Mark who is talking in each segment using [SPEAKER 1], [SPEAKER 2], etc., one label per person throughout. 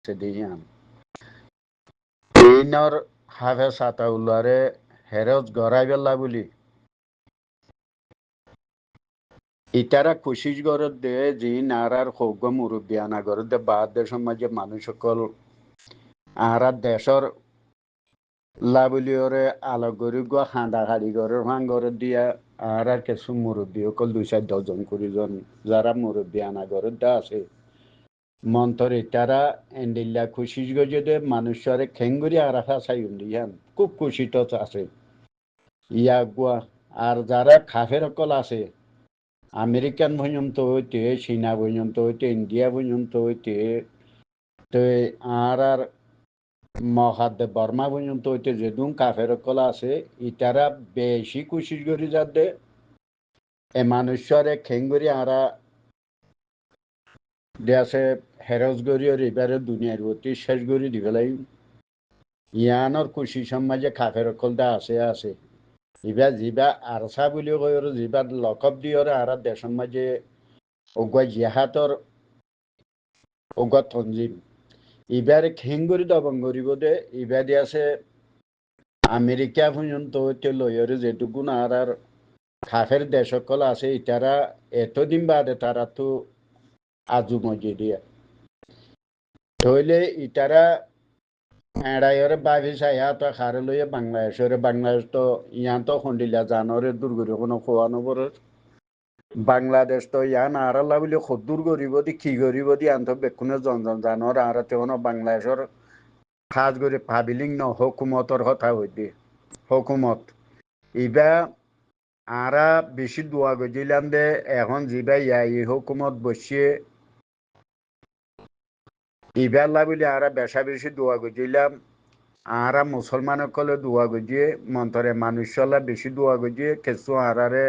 [SPEAKER 1] দিয়ান ইনর হাফে সাতাউল্লারে হেরজ গড়াই বেলা বলি ইতারা কোশিশ গরত দে যে নারার সৌগ মুরব্বী আনা গরত দে বাদ দে সমাজে মানুষ সকল আরা দেশর লাবলিওরে আলোগরি গো হাঁদা হাড়ি গরের ভাঙ্গর দিয়া আর কিছু মুরব্বী সকল 2-4 জন করিজন যারা মুরব্বী আনা গরত দা আছে মন্তর ইতারা এন্ডিল্লা খুশিস গজে মানুষরে খেঙ্গুরি আরাফা চাইন্দি ইয়ান খুব খুশিত আছে ইয়া গুয়া আর যারা খাফের অকল আছে আমেরিকান পর্যন্ত হইতে চীনা পর্যন্ত হইতে ইন্ডিয়া পর্যন্ত হইতে তো আর মহাদ্দে বর্মা পর্যন্ত হইতে যেদুন কাফের অকল আছে ইতারা বেশি খুশি করি যাতে এ মানুষরে খেঙ্গুরি আরা দেশে হেরজ গড়িয়ে এবারে দুনিয়ার অতি শেষ গড়ি দিবেলাই ইয়ানোর খুশি সমাজে খাফের অকল দা আছে এবার যিবা আরসা বুলি কয় আৰু যিবা লকব দি আর দেশের মাঝে ওগুয়া জিহাদর ওগুয়া তঞ্জিম এবার খেঙ্গুরি দবং করিব দে এবার আছে আমেরিকা পর্যন্ত হইতে লইরে যেটুকুন আর খাফের দেশ সকল আছে ইতারা এতদিন বাদে তারা তো আজু মজি দিয়ে তইলে ইতারা এড়াইরে বাবি চাইয়া তো খারে লইয়া বাংলাদেশ তো ইয়া তো খন্ডিলা জানরে দূর করে কোনো খোয়া নবরের বাংলাদেশ তো ইয়ান আরাল্লা বলে খদ্দুর করিব দি কি করিব দি আন্ত বেকুনে জন জানর আর তেমন বাংলাদেশের খাস করে ভাবিলিং ন হুকুমতর কথা হইতে হুকুমত ইবা আরা বেশি দোয়া গজিলাম দে এখন যিবা এই হুকুমত বসিয়ে ইবাল্লা বলে আরা বেশা বেশি দোয়া গজিলাম আরা মুসলমান কলে দোয়া গজিয়ে মন্তরে মানুষলা বেশি দোয়া গজিয়ে কেসু আরারে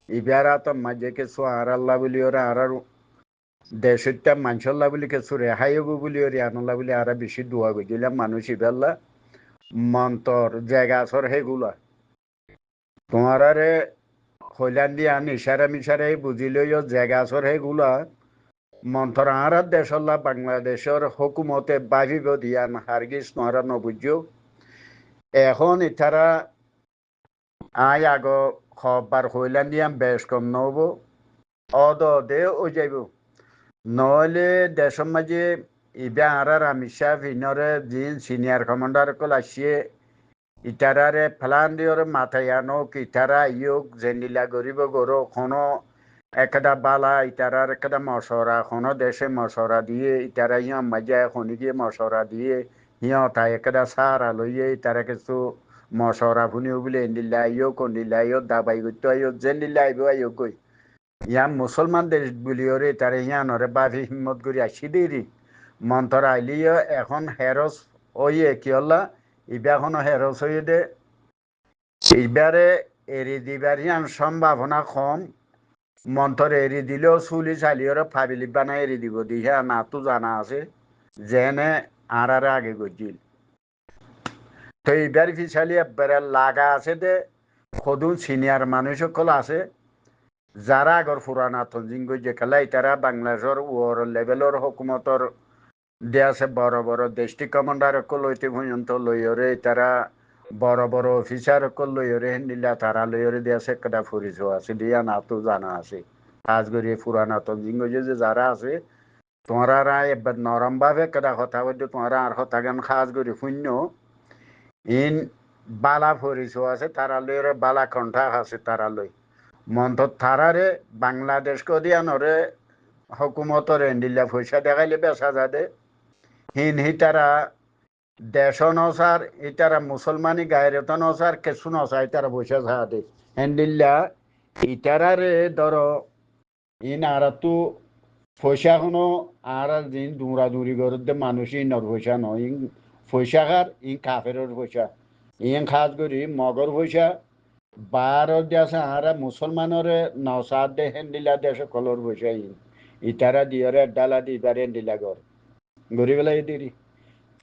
[SPEAKER 1] ইবারা তো মাঝে কেসু আরাল্লা বলি ওরা আরার দেশটা মানুষল্লা বলি কেসু রেহাই হবো বলি ওর আনল্লা বলি আরা বেশি দোয়া গজিলাম মানুষ ইবাল্লা মন্তর জায়গা আসর হেগুলা তোমারে হইলান দিয়ে আন ইশারা মিশারে বুঝিলেও জায়গা আসর হেগুলা মন্তর আর দেশল্লা বাংলাদেশের হুকুমতে বাভিব দিয়ান হারগিস নহারা নবুঝ্য এখন ইতারা আয় আগ খবর হইলান দিয়াম বেশ কম নব অদ দে ও যাইব নহলে দেশের মাঝে ইবা আর আমিষা ভিনরে যিন সিনিয়র কমান্ডার কল আসিয়ে ইটারারে ফেলান দিওরে মাথায় আনো ইটারা ইয়োগ জেন্ডিলা গরিব গরো কোনো একটা বালা ইটারার একটা মশরা কোনো দেশে মশরা দিয়ে ইটারা ইয়া মজা খনি দিয়ে মশরা দিয়ে ইয়তা একটা সারা লইয়ে ইটারা কিছু মশরা ফুনিও বলে এন্ডিল্লা ইয়ো কন্ডিল্লা ইয়ো দাবাই করতে আইও জেন্ডিল্লা আইব আইও কই ইয়া মুসলমান দেশ বলিওরে ইটারে ইয়া নরে বাফি হিম্মত করি আসি দেরি মন্তর আইলিও এখন হেরস ওইয়ে কি হল্লা ইবা এখনো হেরস হইয়ে দে এইবারে এরি দিবার ইয়ান সম্ভাবনা কম মন্তর এরি দিলেও চুলি চালিয়ে ফাবিলি বানাই এরি দিব দিহা না তো জানা আছে যেনে আর আগে গজিল তো এইবার ফিসালি একবারে লাগা আছে দে সদুন সিনিয়র মানুষ সকল আছে যারা আগর পুরানা তঞ্জিং গজে খেলা তারা বাংলাদেশের ওর লেভেলের হুকুমতর দে আছে বড় বড় ডিস্ট্রিক্ট কমান্ডার সকল লইতে পর্যন্ত লইরে তারা বড় বড় অফিসার সকল লইরে নিলা তারা লইরে দিয়ে আছে একটা পরিচয় আছে দিয়া না তো জানা আছে কাজ করি পুরানা তঞ্জিং গজে যে যারা আছে তোমরা এবার নরম ভাবে কেটা কথা বলতে তোমরা আর কথা গান কাজ করি শূন্য ইন বালা পরিচয় আছে তারা লইরে বালা কণ্ঠা আছে তারা লই মন্ত তারারে বাংলাদেশকে দিয়া নরে হুকুমতর এন্ডিল্লা পয়সা দেখাইলে বেসা যাদে হিন হি তারা দেশ নসার ইতারা মুসলমানি গায়রত নসার কেসু নসা ইতারা পয়সা যাদে এন্ডিল্লা ইতারারে ধরো ইন আর তো পয়সা কোনো আর দিন দৌড়াদৌড়ি করতে মানুষ ইনর পয়সা নয় ইন পয়সা খার ইন কাফের পয়সা ইন খাস করি মগর পয়সা বারো দেশ আর মুসলমানের নসাদ দে হেন্দিলা দেশ কলর পয়সা ইন ইতারা দিয়রে ডালা দি ইতারে হেন্দিলা গড়ি পেলাই দিদি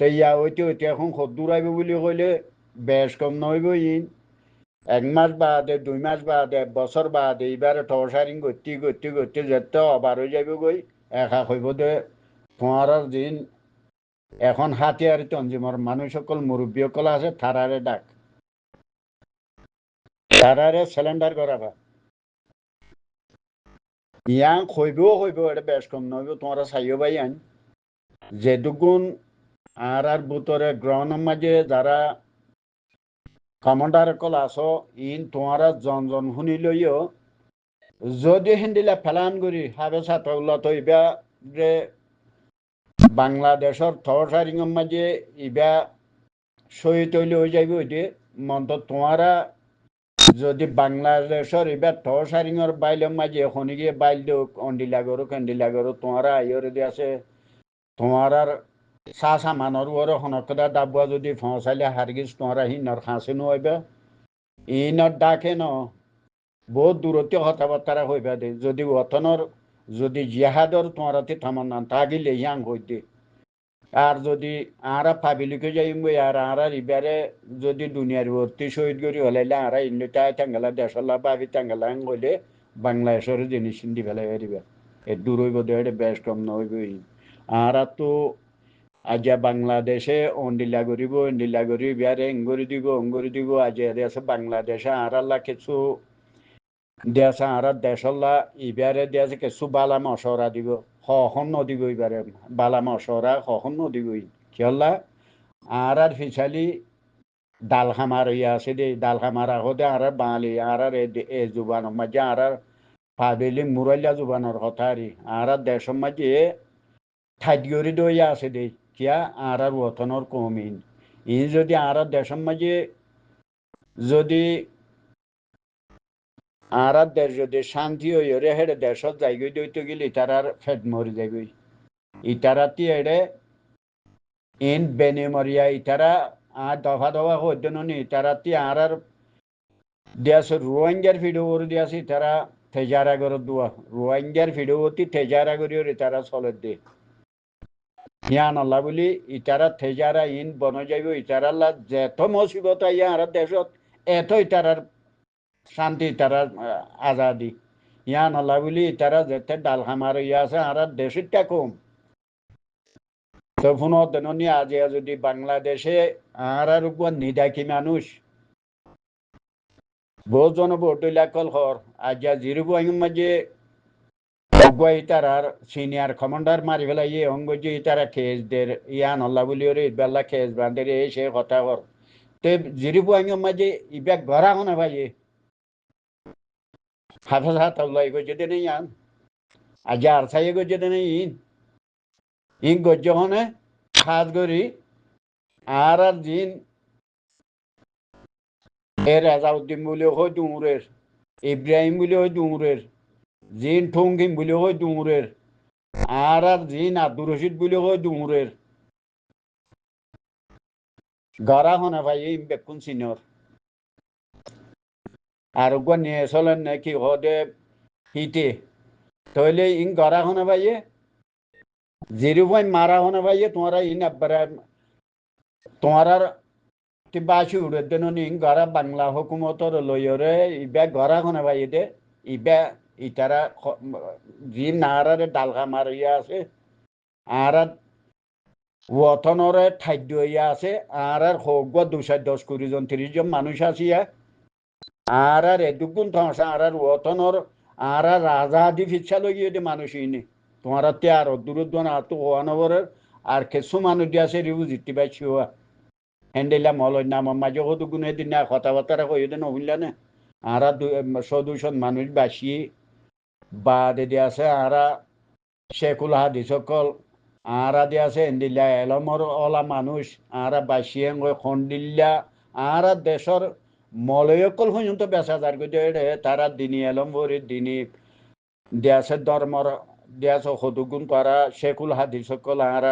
[SPEAKER 1] তো ইয়া ওইতে ওইতে এখন সদ্দূর আইব বুলি কইলে বেশ কম নহইব ইন 1 মাস বাদে 2 মাস বাদে 1 বছর বাদে এইবারে টর্চারিং করতে করতে করতে যেতে অবার হয়ে যাইব গই একা কইব দে তোমার দিন এখন হাতিয়ার তঞ্জিমর মানুষ সকল মুরব্বী সকল আছে থারারে ডাক তারারে সিলিন্ডার করাবা ইয়াং হইব এটা বেশ কম নইব তোমরা চাইও ভাই আইন যেটুকুন আর বুতরে গ্রহণের মাঝে যারা কমান্ডার কল আসো ইন তোমরা জন জন শুনি লইও যদি হিন্দিলা ফেলান করি হাবে ছাত্রগুলা তো ইবা যে বাংলাদেশের থর সারিঙের মাঝে ইবা শহীদ হইলে হয়ে যাইব ওইটি মন্ত তোমরা যদি বাংলাদেশের এবার থর সারিঙের বাইলের মাঝে এখনই গিয়ে বাইল দিও অন্ডিলা গরু কেন্ডিলা গরু তোমরা আইয়র দি আছে তোমার চা সামানৰ ওর হনকদা দাবুয়া যদি ফসাইলে হারগিস তোমরা হিনর খাঁচে নইবে ইনর ডাকে ন বহুত দূরত্ব কথাবার্তা হইবা দে যদি অতনর যদি জিহাদর তোমরাতে থামান তাগিলে ইয়াং হইতে আর যদি আরা পাবিলিকে যাইম আর ইবারে যদি দুনিয়ার ভর্তি শহীদ করি হলাইলে আরা ইন্ডিটা টাঙ্গালা দেশলা পাবি টাঙ্গালা হইলে বাংলাদেশের জিনিস দি ফেলাই হারিবা এ দূর হইব দে বেশ কম নহইব আরা তো আজ বাংলাদেশে অন্ডিলা করি বিয়ারে অঙ্গরি দিব আজ আছে বাংলাদেশে আরাল্লা কিছু দেশ আর দেশল্লা ইবারে দেশে কিছু বালা মশরা দিব হহন নদীব ইবারে বালা মশরা হহন নদীব কিয়ল্লা আর ফিসালি ডাল খামার ইয়া আছে দে ডাল খামার আহদে আর বাঙালি আর এ জুবান মাঝে আর পাবেলি মুরাইলা জুবানোর কথা আর দেশের মাঝে ঠাইগরি দইয়া আছে দে কিয়া আর ওতনের কমিন ই যদি আর দেশের মাঝে যদি আর দেশ যদি শান্তি হইরে হেডে দেশত যাইগই দইতে গেলে ইতারার ফেট মরি যাইগই ইতারাতি এড়ে ইন বেনিমরিয়া ইতারা আর দফা দফা হইতে নি ইতারাতি আর দেশ রোহিঙ্গার ভিডিও করে দিয়াছি তারা তেজারা করে দোয়া রোহিঙ্গার ভিডিও অতি তেজারা করিও ইতারা চলে দে ইয়ান আল্লাহ বলি ইতারা তেজারা ইন বন যাইব ইতারাল্লা যেত মুসিবত ইয়া আর দেশত এত ইতারার শান্তি তারা আজাদি ইয়ান আল্লাহ বলি তারা যেতে ডাল খামার ইয়া আছে আর দেশটা কম তো ফোনত দেননি আজ যদি বাংলাদেশে আর উপর নিদাকি মানুষ বহুত জন বটইলা কল হর আজ জিরুবু আইম মাঝে অগুয়াই তারার সিনিয়র কমান্ডার মারি ফেলাই ইয়ে অঙ্গজি তারা খেজ দের ইয়ান আল্লাহ বলি ওরে বেলা খেজ বান্ধে এই সে কথা হর তে জিরুবু আইম মাঝে ইবা গড়া হনা ভাই হাফেজ হাত আল্লাহ গজে দেনে ইয়ান আজ আর সাইয়ে গজে দেনে ইন গজ্য হনে খাজ করি আর জিন এ রাজাউদ্দিন বলে হয় ডুমুরের ইব্রাহিম বলে হয় ডুমুরের জিন ঠঙ্গিম বলে হয় ডুমুরের আর জিন আব্দুর রশিদ বলে হয় ডুমুরের গড়া হনে ভাই এই বেকুন সিনিয়র আর ওগুলো নিয়ে চলেন নাকি হদে হিটে তাহলে ইন গড়া হনে ভাইয়ে জিরো পয়েন্ট মারা হনে ভাইয়ে তোমরা ইন তোমার বাসি উড়ে দেন গড়া বাংলা হুকুমতর লইরে ইবা গড়া হনে ভাইয়ে দে ইবা ইতারা জি নারারে ডালকা মারিয়া আছে আর ওতনরে খাদ্য ইয়া আছে আর হোক 210 30 জন মানুষ আসিয়া আর এদুগুন থামসা আর ওতনর আর রাজা দি ফিচ্ছা লইয়ে দে মানুষ ইনি তোমার তে আর দূরদ্বন আর তো ওয়ানবরের আর কিছু মানুষ দিয়ে আছে রিউ জিতি পাইছি হওয়া হ্যান্ডেলা মলই নাম মাঝে কত গুণে দিন না কথাবার্তা কই দেন হইলা না আর 100 মানুষ বাসি বা দিদি আছে আর শেখুল হাদিস সকল আর দি আছে হ্যান্ডিলা এলমর ওলা মানুষ আর বাসিয়ে খন্ডিল্লা আর দেশর মলয়কল পর্যন্ত বেচা যার তারা দিনী এলম ভরি দিনী দেশের ধর্মর দেশ সদুগুণ করা শেখুল হাদিস সকল আর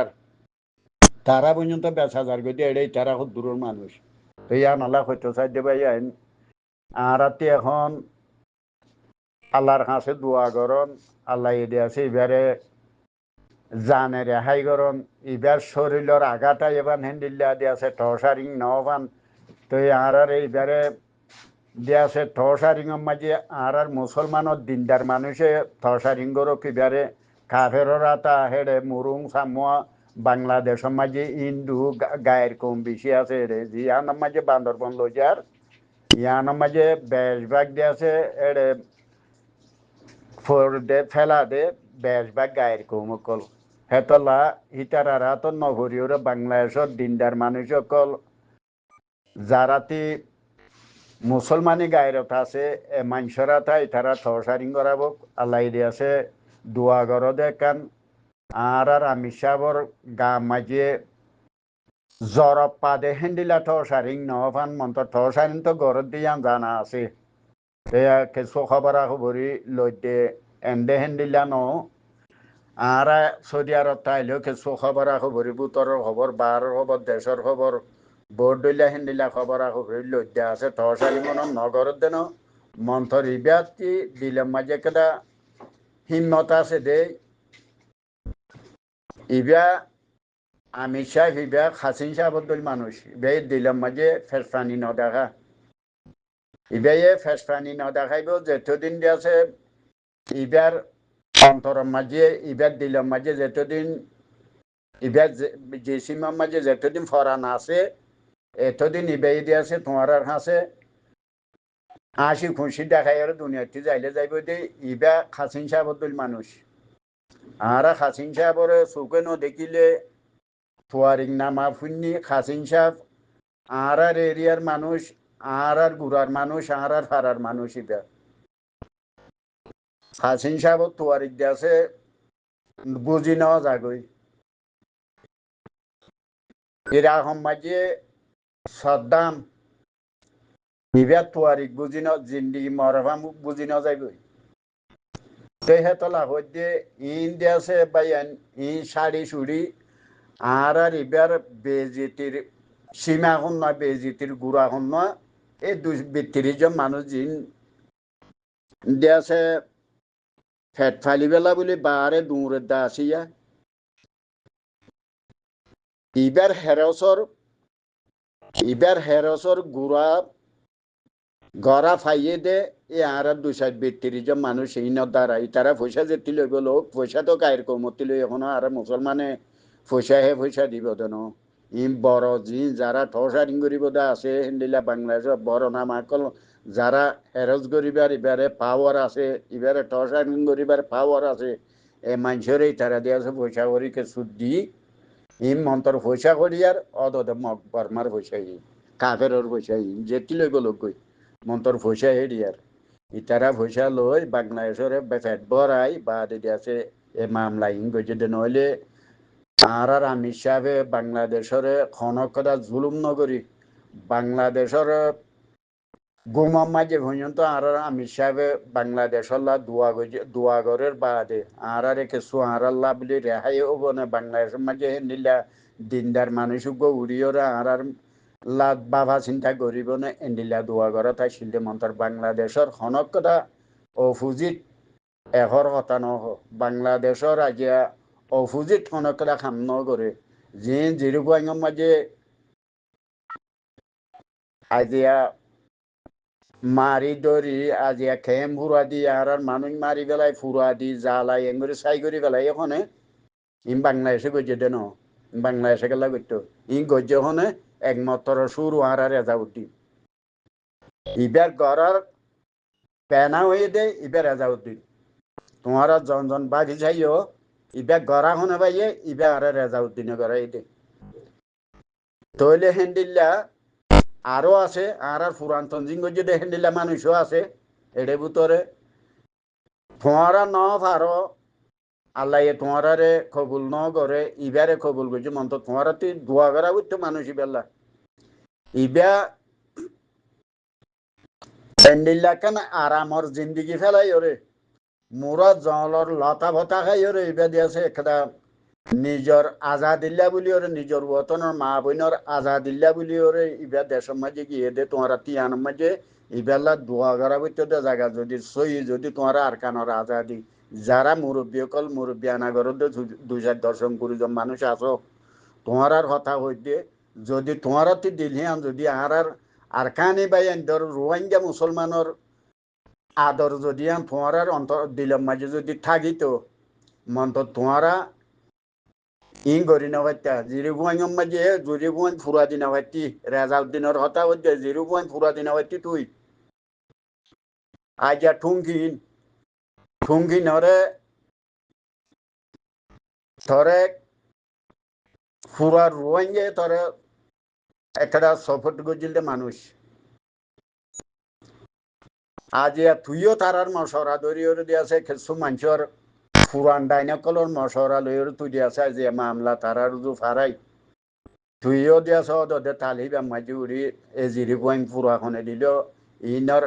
[SPEAKER 1] তারা পর্যন্ত বেচা যার এটাই তারা খুব দূরের মানুষ এই আনালা হয়তো চাই দেবাই আইন আর এখন আল্লাহর কাছে দোয়া করন আল্লাহ এদে আছে এবারে জানে রেহাই করন এবার শরীরের আঘাটা এবার হ্যান্ডিল্লা দিয়ে আছে টসারিং নবান তো আর এইবারে দিয়ে আছে থসারিংয়ের মাঝে আর মুসলমানের দিনদার মানুষে থসারিং গরো কিবারে কাফেররা তা হেডে মুরুং সামুয়া বাংলাদেশের মাঝে হিন্দু গায়ের কম বেশি আছে রে ইয়ানোর মাঝে বান্দরবন লজার ইয়ানোর মাঝে বেশভাগ দিয়ে আছে এড়ে ফোর দে ফেলা দে বেশভাগ গায়ের কম অকল হেতলা হিতারারা তো নগরীয় বাংলাদেশের দিনদার মানুষ অকল যারাতি মুসলমানি গায়রত আছে মানুষরা তাই তারা থরসারিং করাব আল্লাহ দিয়ে আছে দোয়া গর দেখান আর আমি সাবর গা মাঝে জরব পাদে হেন্দিলা থরসারিং নহফান মন্ত থরসারিং তো গরত দিয়ান জানা আছে এয়া কিছু খবর খবরি লইতে এন্দে হেন্দিলা ন আর সৌদি আরব তাইলেও কিছু খবর খবরি বুতরের খবর বাহারের খবর দেশের খবর বৰদলীয়া হিন্দিলা খবৰ খবৰি লইতে আছে থৰচালি মনৰ নগৰত দেন মন্থৰ ইব্যাতি দিলে মাঝে কেদা হিম্মত আছে দে ইব্যা আমি সাহেব ইব্যা হাসিন সাহেবদ্দল মানুষ ইব্যা দিলাম মাঝে ফেসফানি নদেখা ইব্যা ফেসফানি নদেখাইব যেতদিন দিয়ে আছে ইব্যার অন্তরের মাঝে ইব্যার দিলাম মাঝে যেতদিন ইব্যার জেসিমার মাঝে যেতদিন ফরান আছে এতদিন ইবাই দিয়ে আছে তোমার কাছে হাসি খুশি দেখাই আর দুনিয়াতে যাইলে যাইব দে ইবা খাসিন সাহেবদ্দল মানুষ আর খাসিন সাহেবর চৌকে দেখিলে ফুয়ারিং নামা ফুন্নি খাসিন সাহেব আর এরিয়ার মানুষ আর গুড়ার মানুষ আর ফারার মানুষ ইবা খাসিন সাহেব তুয়ারিক দিয়ে আছে বুঝি নেওয়া যাগই এরকম মাঝে সদ্দাম বিবাদ তুয়ারিক বুঝি ন জিন্দিগি মরফা মুখ বুঝি ন যাইবই তেহেতলা হইতে ইন্ডিয়া আছে বাইন ই শাড়ি চুড়ি আর ইবার বেজিতির সীমা খন নয় বেজিতির গুড়া খন নয় এই ২৩ জন মানুষ জিন দিয়াছে ফেট ফালি বেলা বলে বাহারে দূরের দা আসিয়া ইবার হেরসর গুড়া গড়া ফাইয়ে দে এ আর ২৩ জন মানুষ এই দ্বারা তারা পয়সা যেতে লইব লোক পয়সা তো গায়ের কমতি লই এখনো আর মুসলমানে পয়সা দিব দেন ই বড় জি যারা ঠসারিং করিব দা আছে হিন্দিলা বাংলাদেশের বড় নাম আকল যারা হেরজ করিবার ইবারে পাওয়ার আছে ইবারে ঠসারিং করিবার পাওয়ার আছে এ মানুষেরই তারা দিয়ে আছে পয়সা করিকে সুদ দি ইম মন্তর পয়সা করি আর অদ মগ বর্মার পয়সা কাফের পয়সা যেটি লইব লোক গই মন্তর পয়সা হেরি আর ইতারা পয়সা লই বাংলাদেশের ফেট বড়াই বা দিদি আছে এ মামলা ইন গেছে নইলে আর আমির সাহেবে বাংলাদেশের খনকদা জুলুম নগরী বাংলাদেশের গুমাম মাঝে পর্যন্ত আর আমির সাহেবে বাংলাদেশের দুয়াগরের বাদে আর কিছু আর আল্লাহ বলে রেহাই হব না বাংলাদেশের মাঝে নিলা দিনদার মানুষ উড়িওরা আর লাদ বাবা চিন্তা করিব না এন্ডিলা দুয়াগর তাই শিল্ডে মন্তর বাংলাদেশের খনকদা অফুজিত এহর কথা নহ বাংলাদেশের আজিয়া অফুজিত খনকদা খাম নগরে যে জিরুগুয়াঙ্গর মাঝে আজিয়া মারি দরি আজিয়া খেম ফুরা দি আর মানুষ মারি বেলাই ফুরা দি জ্বালাই এঙ্গুরি চাই করি বেলাই এখানে ইম বাংলাদেশে গজ্জে দেন বাংলাদেশে গেলা করতো ই গজ্জে হনে একমাত্র সুর আর রেজাউদ্দিন ইবার গড়ার পেনা হয়ে দে ইবার রেজাউদ্দিন তোমার জন বাগি যাইও ইবার গড়া হনে বাইয়ে ইবার আর রেজাউদ্দিনে গড়াই দে তৈলে হেন্দিল্লা আরো আছে আর পুরান তঞ্জিং যদি হেন্দিলা মানুষও আছে এড়ে ভিতরে তোমারা ন পারো আল্লাহ তোমারে কবুল ন করে ইবারে কবুল করছে মন্ত তোমারা তুই দোয়া করা বুঝতো মানুষ ইবেলা ইবা হেন্দিল্লা কেন আরামর জিন্দিগি ফেলাই ওরে মোরা জলর লতা ভতা খাই ওরে ইবা দিয়েছে একটা নিজর আজাদিল্লা বলি ওরে নিজর ওতনের মা বোনের আজাদিল্লা বলি ওরে ইবার দেশের মাঝে গিয়ে দে তোমারা তিয়ানোর মাঝে ইবেলা দোয়া করা বইতে জায়গা যদি সই যদি তোমারা আর কানোর আজাদি যারা মুরব্বী অকল মুরব্বী আনাগর ২-১০ জন মানুষ আছো তোমার কথা হইতে যদি তোমার দিলহিয়ান যদি আর কানি বাই ধর রোহিঙ্গা মুসলমানের আদর যদি তোমার অন্তর দিলের মাঝে যদি থাকিত মন্ত তোমারা ইন গরি না হত্যা 0 মাঝে 0 ফুরা দিনা হত্যি রেজাউদ্দিনের হতা হচ্ছে 0 ফুরা দিনা হত্যি তুই আইজা ঠুঙ্গিনরে ধরে ফুরার রোয়াঙ্গে ধরে একটা সফট গজিলে মানুষ আজ তুইও তারার মশরা দরিয়র দিয়াছে কিছু মানুষের পুরান ডাইনাকলর মশরা লইর তুই দিয়াছে যে মামলা তারার রুজু ফারাই তুইও দিয়াছ দে তালিবা মাজুরি এজিরি গোয়াইন পুরাখনে দিল ইনর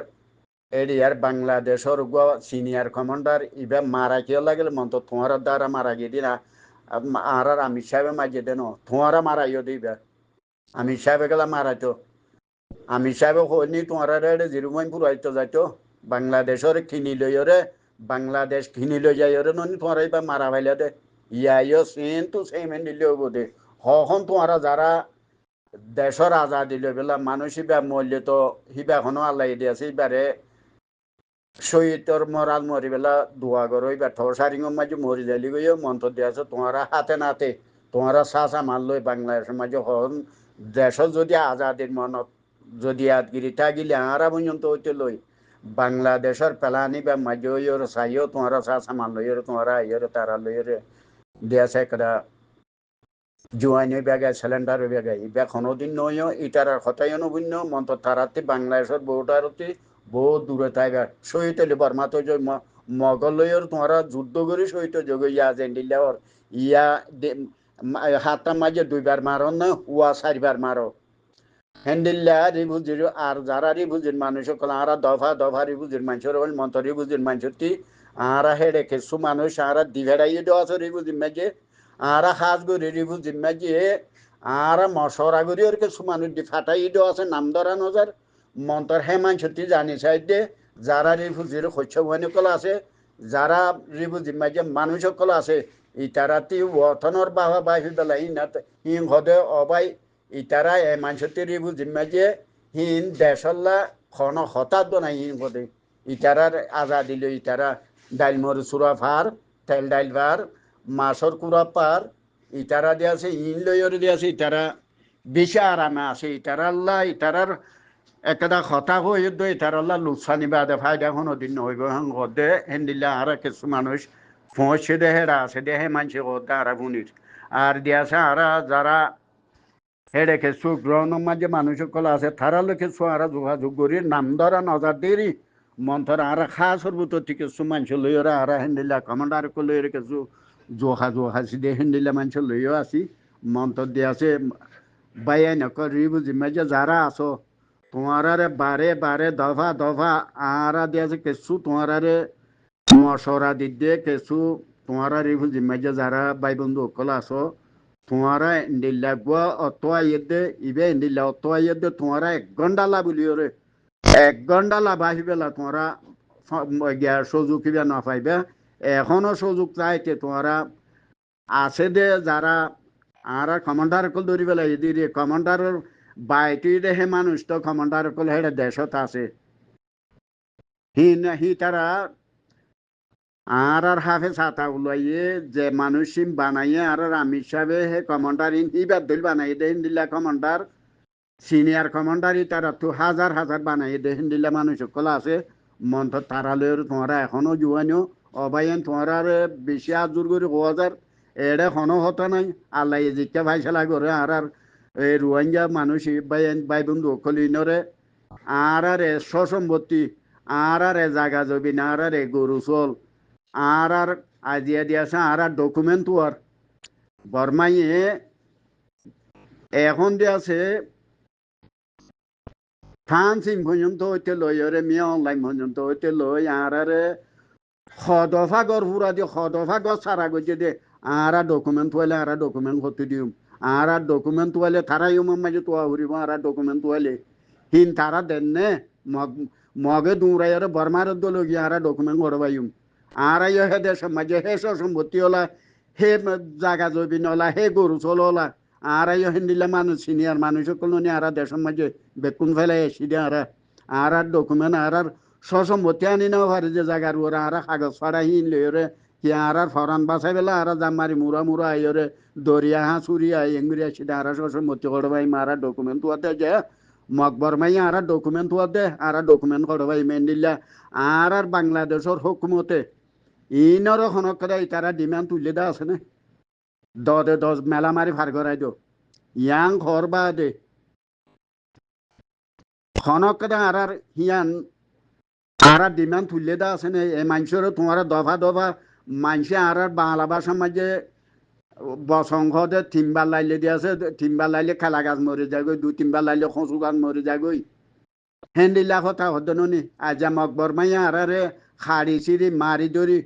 [SPEAKER 1] এরিয়ার বাংলাদেশের সিনিয়র কমান্ডার ইবা মারা কিয় লাগিল মন্ত তোমার দ্বারা মারা গিয়ে দিনা আর আমির সাহেব মাঝে দেন তোমারা মারাইও দিবা আমির সাহেব গেলা মারাইতো আমির সাহেব হয়নি তোমার জিরুমাইন পুরাইতো যাইতো বাংলাদেশের কিনি লইরে বাংলাদেশ কিনি লই যাইরে ননি তোমার এবার মারা ভাইলা দে ইয়াইও সেম টু সেম দিলেও বোধে হখন তোমারা যারা দেশের আজাদি লই বেলা মানুষ হিবা মূল্য তো হিবা এখনো আল্লাহ দিয়েছে এবারে শহীদর মরাল মরি বেলা দোয়া করো এবার ঠর সারিং মাঝে মরি যাইলি গিয়ে মন্ত্র দিয়েছে তোমারা হাতে নাতে তোমারা চাচা মারলই বাংলাদেশের মাঝে হন দেশত যদি আজাদির মনত যদি আদগিরি থাকিলে আরা পর্যন্ত হইতে লই বাংলাদেশের পেলানি বা মাঝে হইর চাইও তোমারা চাচা মারলইর তোমারা আইর তারা লইর দিয়েছে একটা জোয়ানি বেগায় সিলিন্ডার বেগায় ইবা কোনোদিন নইও ইটার কথাই নবন্য মন্ত্র তারাতে বাংলাদেশের বউটারতে বহু দূরে থাকা শহীদ হলে বর্মা তো মগলইর তোমারা যুদ্ধ করে শহীদ যোগ ইয়া জেন্ডিলার ইয়া হাতটা মাঝে 2বার মারো না ওয়া 4বার মারো হ্যান্ডিল্লা রিভুজির আর যারা রিভুজির মানুষ সকল আরা দফা দফা রিভুজির মানুষের হল মন্ত্র রিভুজির মানুষটি আরা হেডে কিছু মানুষ আরা দিভেড়াই দেওয়া আছে রিভুজির মাঝে আরা হাজ গরি রিভুজির মাঝে আরা মশরা গরি ওর কিছু মানুষ দি ফাটাই দেওয়া আছে নাম ধরা নজার মন্ত্র হে মানুষটি জানি চাইতে যারা রিভুজির শস্য কল আছে যারা রিভুজির মাঝে মানুষ সকল আছে ইতারাতি ওথনর বাহা বাহি বেলা হিং হদে অবাই ইতারা এ মানুষটি রিভুজির মাঝে হিন দেশল্লা খন হঠাৎ নাই হিন হদে ইতারার আজাদি লই ইতারা ডাইল মরু চুরা ফার তেল ডাইল ফার মাছর কুড়া পার ইতারা দিয়েছে ইন লইর দিয়েছে ইতারা বেশি আরামে আছে ইতারা আল্লাহ ইতারার একটা কথা হইদ ইতারাল্লা লুকসানি বাদে ফায়দা কোনো দিন হইব হদে হেন্দিল্লা আর কিছু মানুষ পৌঁছে দেহেরা আছে দেহে মানুষে হদে আর ভুনির আর দিয়েছে আর যারা হেডে কিছু গ্রহণের মাঝে মানুষ সকল আছে তারা কিছু আর যোগাযোগ করি নাম ধরা নজর দেরি মন্থর আর খাস সর্বত কিছু মানুষ লইরা আর হেন্দিল্লা কমান্ডার লইর কিছু জোহাসি দিয়ে হেন্দিল্লা মানুষ লইও আছি মন্ত্র দিয়ে আছে বাইয়া নকর রিবুজি মাঝে যারা আছো তোমারারে বারে বারে দফা দফা আরা দিয়েছে কিছু তোমারারে মশরা দিতে কিছু তোমারা রিবুজি মাঝে যারা ভাই বন্ধু সকল আছো তোমারা ইন্দিল্লা গুয়া অতোয়া ইয়েদে ইবে ইন্দিল্লা অতোয়া ইয়েদে তোমারা 1 ঘন্টা লাভলিও রে 1 ঘন্টা লাভ আসবেলা তোমরা সুযোগ কিবা না পাইবে এখনো সুযোগ চাইতে তোমরা আছে দে যারা আর কমান্ডার কল ধরি বেলা এদিকে কমান্ডারের বাইটি হে মানুষ তো কমান্ডার কল হেডে দেশত আছে হি তারা আর হাফে ছাতা উলাইয়ে যে মানুষ বানাইয়ে আর আমির সাহেবে হে কমান্ডার ইবার দল বানাই দে হিন্দিল্লা কমান্ডার সিনিয়র কমান্ডার তারা তো হাজার হাজার বানাই দে হিন্দিল্লা মানুষ সকল আছে মন্ত্র তারালের তোমরা এখনো জুয়ানিও অবাইন তোমরা বেশি আজুর করে 1000 এড়ে কোনো হতো নাই আল্লাহ জিজ্ঞা ভাইসালা করে আর এই রোহিঙ্গা মানুষ ভাই বন্ধু কলিনরে আর সসম্পত্তি আর জাগা জবি না আর গরু চল আর আজিয়া দিয়েছে আর ডকুমেন্ট ওয়ার বর্মাইয়ে এখন দিয়েছে ফান্সিং পর্যন্ত হইতে লই ওরে মিয়া অনলাইন পর্যন্ত হইতে লই আর সদফা গড় ফুরা দিয়ে সদফা গড় সারা গজে দে আর ডকুমেন্ট হইলে আর ডকুমেন্ট হতে দিম আর ডকুমেন্ট হইলে তারা ইউমার মাঝে তোয়া ঘুরিব আর ডকুমেন্ট হইলে হিন তারা দেন নে মগে দৌড়াই আর বর্মার দল গিয়ে আর ডকুমেন্ট করবাইম আর হে দেশের মাঝে হে সম্পত্তি হলা হে জাগা জবিন হলা হে গরু চল হলা আর হিন্দিলা মানুষ সিনিয়র মানুষ সকল আর দেশের মাঝে বেকুন ফেলাই এসি দিয়ে আর ডকুমেন্ট আর সসম্পত্তি আনি না পারে যে জায়গার ওরা আর কাগজ ফাড়া হিন লই ওরে কি আর ফরান বাসাই বেলা আর জামারি মুরা মুরা আইরে দরিয়া হা চুরি আই এঙ্গুরি আসি আর সব মতি করবাই মারা ডকুমেন্ট ওয়াতে যে মকবর মাই আর ডকুমেন্ট ওয়াতে আর ডকুমেন্ট করবাই মেন্ডিল্লা আর বাংলাদেশের হুকুমতে ইনর খনক তারা ডিমান্ড তুলে দা আছে না দে দশ মেলা মারি ফার করাই দো ইয়াং ঘর বা দে খনক আর হিয়ান আর ডিমান্ড তুলে দা আছে না এই মানুষের তোমার দফা দফা মানুষে আর বাংলা ভাষার মাঝে বসংঘতে তিনবার লাইলে দিয়ে আছে তিনবার লাইলে খেলা গাছ মরে যাগৈ দু তিনবার লাইলে খসু গাছ মরে যাগৈ হেন্দিলা কথা হতো নি আজা মকবর মাইয়া আর খাড়ি চিড়ি মারি ধরি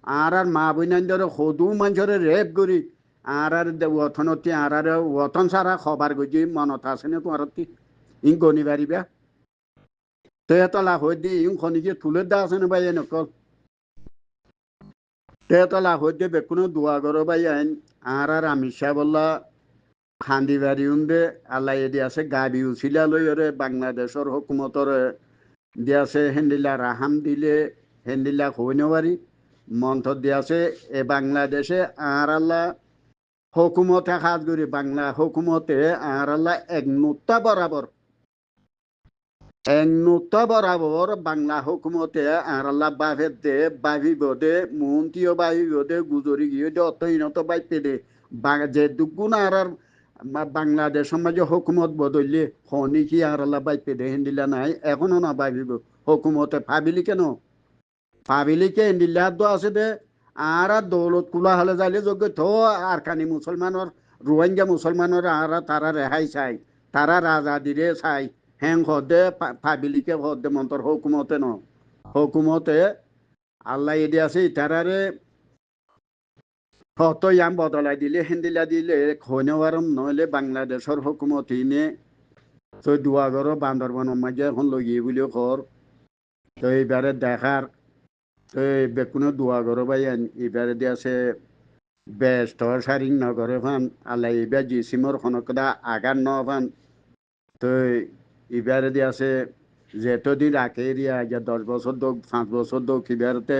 [SPEAKER 1] আর মা বইনান ধরে সদু মানুষের রেপ করি আর অথনতি আর অথন সারা খবর গজি মনত আছে না তোমার ইং গনি পারিবা তো এত লাভ হয়ে দি ইং খনিকে তুলে দা আছে না ভাই এনেকল তো এত লাভ হয়ে দিয়ে বেকুনো দোয়া করো ভাই আইন আর আমি বললা খান্দি বাড়ি উন্দে আল্লাহ দিয়ে আছে গাবি উছিলা লই ওরে বাংলাদেশের হুকুমতর দিয়াছে হেন্দিলা রাহাম দিলে হেন্দিলা হইনবারি মন্থর দিয়াছে এ বাংলাদেশে আর আল্লাহ হুকুমতে হাত করি বাংলা হুকুমতে আর আল্লাহ এক নুত্তা বরাবর বাংলা হুকুমতে আর আল্লাহ বাফের দে বাভিব দে মন্ত্রীও বাভিব দে গুজরি গিয়ে দে অতহীনত বাইপে দে যে দুগুণ আর বাংলাদেশ সমাজে হুকুমত বদললে হনি কি আর আল্লাহ বাইপে দে হেন্দিলা নাই এখনো না বাভিব হুকুমতে ভাবিলি কেন ভাবিলি কে হেন্দিল্লা হাত আছে দে আর দৌলত কুলা হলে যাইলে যোগ্য তো আর কানি মুসলমানের রোহিঙ্গা মুসলমানের আর তারা রেহাই চাই তারা রাজা দিরে চাই হ্যাং হদে ভাবিলিকে হদে মন্তর হুকুমতে ন হুকুমতে আল্লাহ এদি আছে ইতারারে হত ইয়াম বদলাই দিলে হেন্দিলা দিলে খনেওয়ারম নহলে বাংলাদেশের হুকুমত ইনে তো দুয়াগর বান্দরবনের মাঝে এখন লগিয়ে বলিও ঘর তো এইবারে দেখার তো বেকুনো দুয়াগর ভাই এবারে দিয়ে আছে ব্যস্ত সারিং নগরে ফান আল্লাহ এবার জিসিমর খনকদা আগার ন ফান তো এবারে দিয়ে আছে যেতদিন রাখে এরিয়া যে 10 বছর দোক 5 বছর দোক এবারতে